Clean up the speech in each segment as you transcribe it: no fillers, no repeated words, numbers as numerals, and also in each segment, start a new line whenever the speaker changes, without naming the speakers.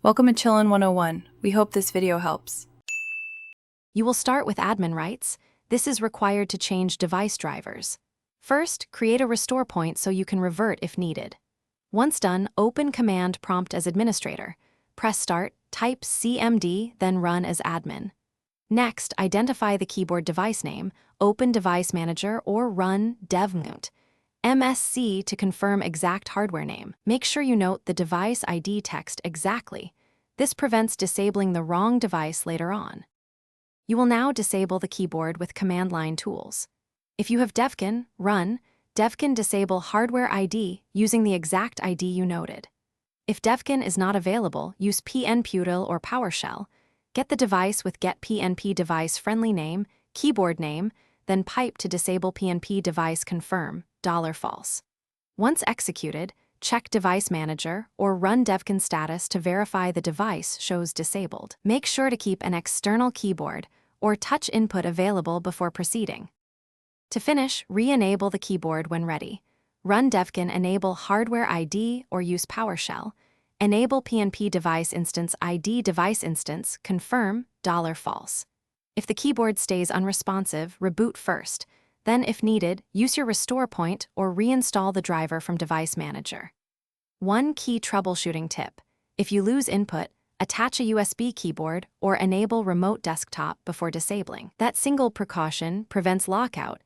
Welcome to Chillin' 101. We hope this video helps.
You will start with admin rights. This is required to change device drivers. First, create a restore point so you can revert if needed. Once done, open Command Prompt as administrator. Press Start, type CMD, then run as admin. Next, identify the keyboard device name, open Device Manager, or run devmount. MSC to confirm exact hardware name. Make sure you note the device ID text exactly. This prevents disabling the wrong device later on. You will now disable the keyboard with command line tools. If you have Devkin, run Devkin disable hardware ID using the exact ID you noted. If Devkin is not available, use pnputl or PowerShell. Get the device with get pnp device friendly name, keyboard name, then pipe to disable pnp device confirm, $false. Once executed, check Device Manager or run Devkin status to verify the device shows disabled. Make sure to keep an external keyboard or touch input available before proceeding. To finish, re-enable the keyboard when ready. Run Devkin enable hardware ID or use PowerShell. Enable PNP device instance ID device instance confirm, $false. If the keyboard stays unresponsive, reboot first. Then, if needed, use your restore point or reinstall the driver from Device Manager. One key troubleshooting tip: if you lose input, attach a USB keyboard or enable remote desktop before disabling. That single precaution prevents lockout.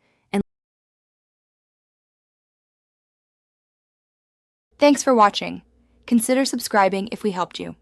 Thanks for watching. Consider subscribing if we helped you.